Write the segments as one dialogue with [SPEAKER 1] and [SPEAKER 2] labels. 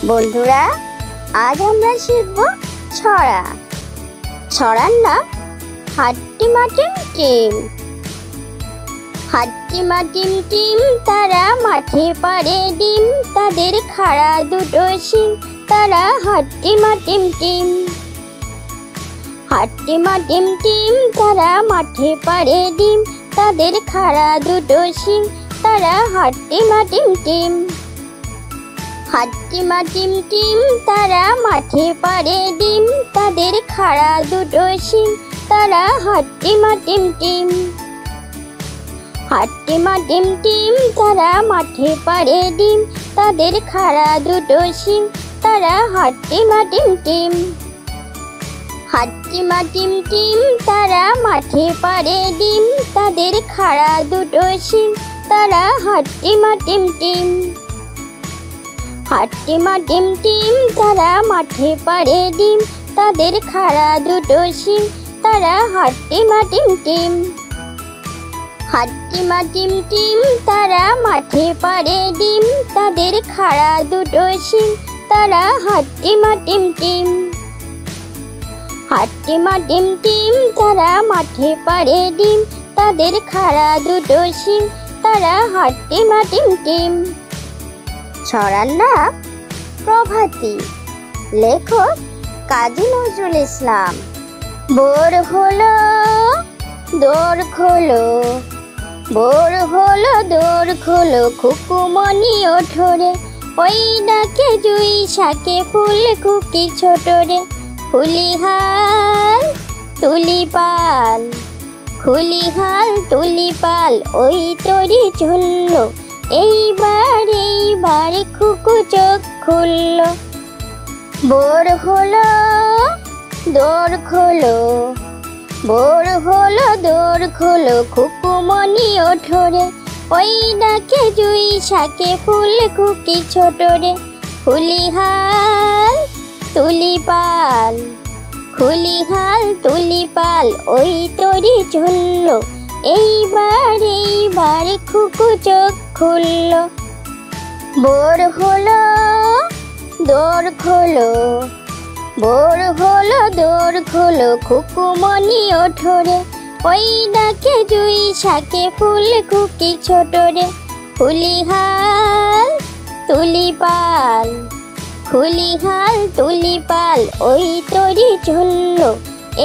[SPEAKER 1] বন্ধুরা, আজ আমরা শিখব ছড়া। ছড়ার নাম হাট্টিমা টিম টিম। হাট্টিমা টিম টিম, তারা মাঠে পাড়ে ডিম, তাদের খাড়া দুটো শিং, তারা হাট্টিমা টিম টিম। হাট্টিমা টিম টিম, তারা মাঠে পাড়ে ডিম, তাদের খাড়া দুটো শিং, তারা হাট্টিমা টিম টিম। হাট্টিমা টিম টিম, তারা মাঠে পাড়ে ডিম, তাদের খাড়া দুটো শিং, তারা হাট্টিমা টিম টিম। হাট্টিমা টিম টিম, তারা মাঠে পাড়ে ডিম, তাদের খাড়া দুটো শিং, তারা হাট্টিমা টিম টিম। হাট্টিমা টিম টিম, তারা মাঠে পাড়ে ডিম, তাদের খাড়া দুটো শিং, তারা হাট্টিমা টিম টিম। হাট্টিমা টিম টিম, তারা মাঠে পাড়ে ডিম, তাদের খাড়া দুটো শিং, তারা হাট্টিমা টিম টিম। হাট্টিমা টিম টিম, তারা মাঠে পাড়ে ডিম, তাদের খাড়া দুটো শিং, তারা হাট্টিমা টিম টিম। হাট্টিমা টিম টিম, তারা মাঠে পাড়ে ডিম, তাদের খাড়া দুটো শিং, তারা হাট্টিমা টিম টিম। ছড়ার নাম প্রভাতী। লেখক কাজী নজরুল ইসলাম। ভোর হলো দোর খোলো, ভোর হলো দোর খোলো, খুকুমনি ওঠরে, ওই ডাকে জুই শাকে ফুল খুকি ছোটরে। খুলিহাল তুলিপাল, খুলিহাল তুলিপাল, ওই তরি ঝুলল, এইবার খুকু চোখ খুলল। ভোর হলো দোর খোলো, ভোর হলো দোর খোলো, খুকুমনি ওঠরে, ওই ডাকে জুই শাকে ফুল খুকি ছোটরে। খুলিহাল তুলিপাল, খুলিহাল তুলিপাল, ওই তরি ঝুলল, এইবার খুকু চোখ খুলল। ভোর হলো দোর খোলো, ভোর হলো দোর খোলো, খুকুমনি ওঠরে, ওই ডাকে জুই শাকে ফুল খুকি ছোটরে। খুলিহাল তুলিপাল, খুলিহাল তুলিপাল, ওই তরি ঝুলল,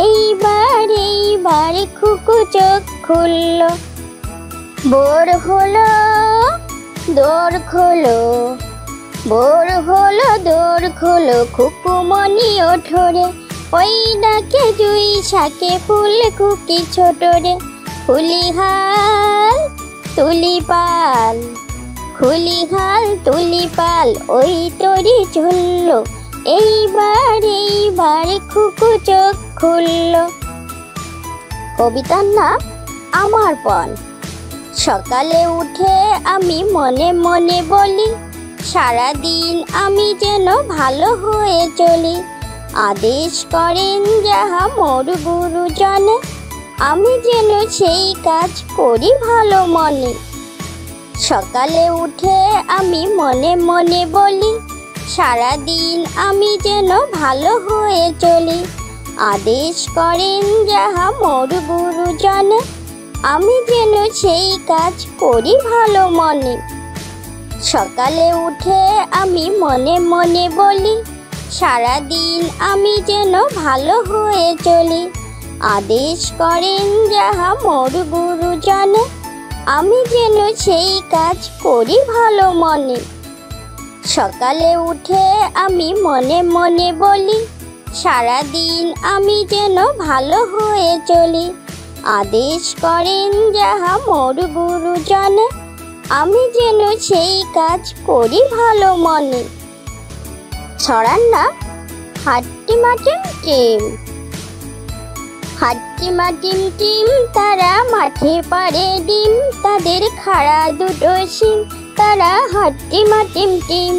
[SPEAKER 1] এইবার খুকু চোখ খুলল। ভোর হলো দোর খোলো, ভোর হলো দোর খোলো, খুকুমনি ওঠরে, ওই ডাকে জুই শাকে ফুল খুকি ছোটরে। খুলিহাল তুলিপাল, খুলিহাল তুলিপাল, ওই তরি ঝুলল, এইবার খুকু চোখ খুলল। কবিতার নাম আমার পণ। সকালে উঠে আমি মনে মনে বলি, সারাদিন আমি যেন ভালো হয়ে চলি। আদেশ করেন যাহা মোর গুরুজনে, আমি যেন সেই কাজ করি ভালো মনে। সকালে উঠে আমি মনে মনে বলি, সারাদিন আমি যেন ভালো হয়ে চলি। আদেশ করেন যাহা মোর গুরুজনে, আমি যেন সেই কাজ করি ভালো মনে। সকালে উঠে আমি মনে মনে বলি, সারাদিন আমি যেন ভালো হয়ে চলি। আদেশ করেন যাহা মোর গুরুজনে, আমি যেন সেই কাজ করি ভালো মনে। সকালে উঠে আমি মনে মনে বলি, সারাদিন আমি যেন ভালো হয়ে চলি। আদেশ করেন যাহা মোর গুরুজনে, আমি যেন সেই কাজ করি ভালো মনে। ছড়ার নাম হাট্টিমা টিম টিম। হাট্টিমা টিম টিম, তারা মাঠে পাড়ে ডিম, তাদের খাড়া দুটো শিং, তারা হাট্টিমা টিম টিম।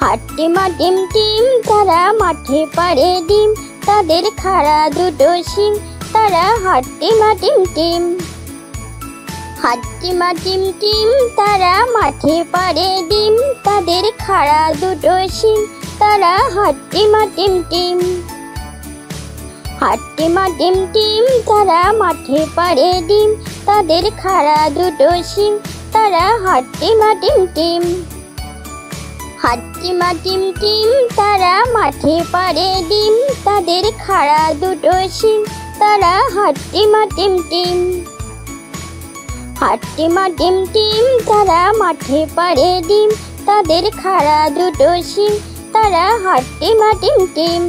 [SPEAKER 1] হাট্টিমা টিম টিম, তারা মাঠে পাড়ে ডিম, তাদের খাড়া দুটো শিং, তারা হাট্টিমা টিম টিম। হাট্টিমা টিম টিম তারা মাঠে পাড়ে ডিম, তাদের খাড়া দুটো শিং, তারা হাট্টিমা টিম টিম। হাট্টিমা টিম টিম তারা মাঠে পাড়ে ডিম, তাদের খাড়া দুটো শিং, তারা হাট্টিমা টিম টিম। হাট্টিমা টিম টিম তারা মাঠে পাড়ে ডিম, তাদের খাড়া দুটো শিং, তারা হাট্টিমা টিম টিম। হাট্টিমা টিম টিম তারা মাঠে পাড়ে ডিম, তাদের খাড়া দুটো শিং, তারা হাট্টিমা টিম টিম।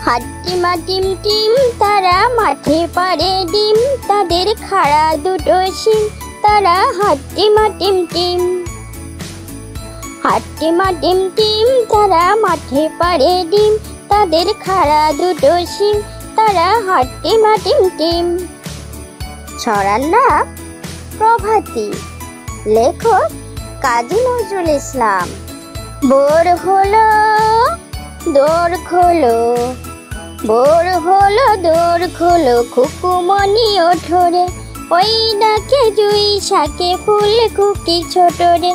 [SPEAKER 1] হাট্টিমা টিম টিম তারা মাঠে পাড়ে ডিম, তাদের খাড়া দুটো শিং, তারা হাট্টিমা টিম টিম। হাট্টিমা টিম টিম তারা মাঠে পাড়ে ডিম, তাদের খাড়া দুটো শিং, তারা হাট্টিমা টিম টিম। ছড়ার নাম প্রভাতী, লেখক কাজী নজরুল ইসলাম। ভোর হলো দোর খোলো, ভোর হলো দোর খোলো, খুকুমনি ওঠরে, ওই ডাকে জুই শাকে ফুল খুকি ছোটরে।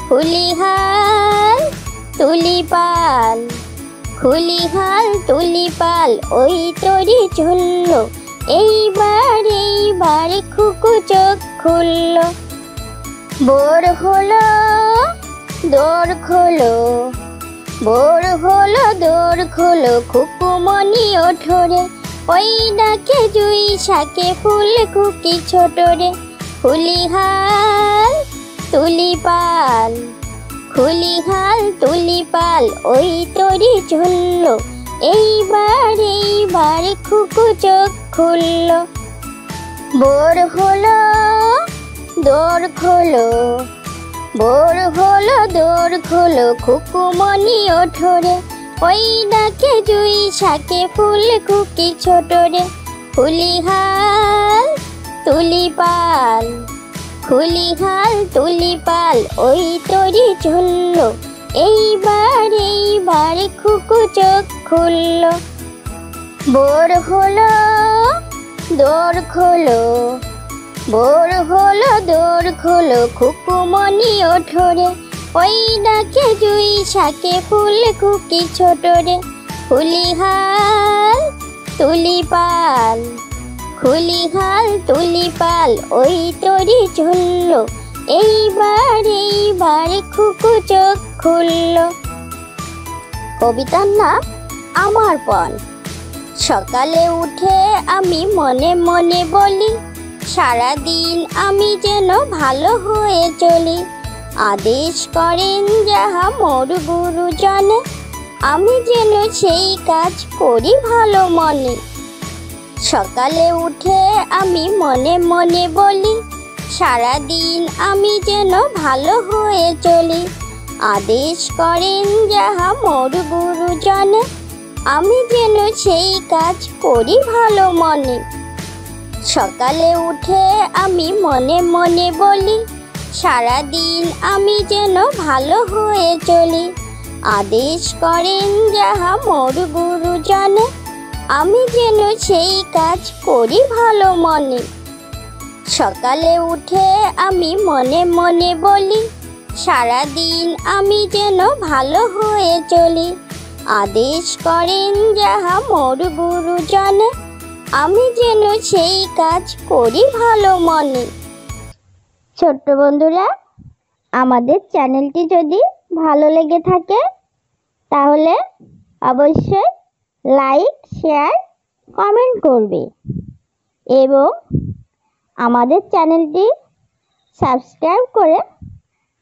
[SPEAKER 1] খুলিহাল তুলিপাল, খুলিহাল তুলিপাল, ওই তরি চললো, এইবার খুকু চোখ খুললো। ভোর হলো দোর খোলো, ভোর হলো দোর খোলো, খুকুমনি ওঠরে, ওই ডাকে জুই শাকে ফুল খুকি ছোটরে। খুলিহাল তুলিপাল, খুলিহাল তুলিপাল, ওই তরি চললো, এইবার খুকু চোখ খুললো। ভোর হলো দোর খোলো, ভোর হলো দোর খোলো, খুকুমনি ওঠরে, ওই ডাকে জুই শাকে ফুল খুকি ছোটরে। খুলিহাল তুলিপাল, খুলিহাল তুলিপাল, ওই তরি চললো, এইবার খুকু চোখ খুললো। ভোর হলো দোর খোলো, ভোর হলো দোর খোলো, খুকুমনি ওঠরে, ওই ডাকে জুই শাকে ফুল খুকি ছোটরে। খুলিহাল তুলিপাল, খুলিহাল তুলিপাল, ওই তরি চললো, এইবার খুকু চোখ খুললো। কবিতার নাম আমার পণ। সকালে উঠে আমি মনে মনে বলি, সারাদিন আমি যেন ভালো হয়ে চলি। আদেশ করেন যাহা মোর গুরুজনে, আমি যেন সেই কাজ করি ভালো মনে। সকালে উঠে আমি মনে মনে বলি, সারাদিন আমি যেন ভালো হয়ে চলি। আদেশ করেন যাহা মোর গুরুজনে, আমি যেন সেই কাজ করি ভালো মনে। সকালে উঠে আমি মনে মনে বলি, সারাদিন আমি যেন ভালো হয়ে চলি। আদেশ করেন যাহা মোর গুরুজনে, আমি যেন সেই কাজ করি ভালো মনে। সকালে উঠে আমি মনে মনে বলি, সারাদিন আমি যেন ভালো হয়ে চলি। আদেশ করেন যাহা মোর গুরুজনে, আমি যেন সেই কাজ করি ভালো মনে। ছোট্ট বন্ধুরা, আমাদের চ্যানেলটি যদি ভালো লেগে থাকে তাহলে অবশ্যই লাইক, শেয়ার, কমেন্ট করবে এবং আমাদের চ্যানেলটি সাবস্ক্রাইব করে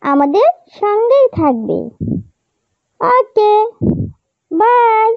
[SPEAKER 1] আমাদের সঙ্গেই থাকবে। ওকে, বাই।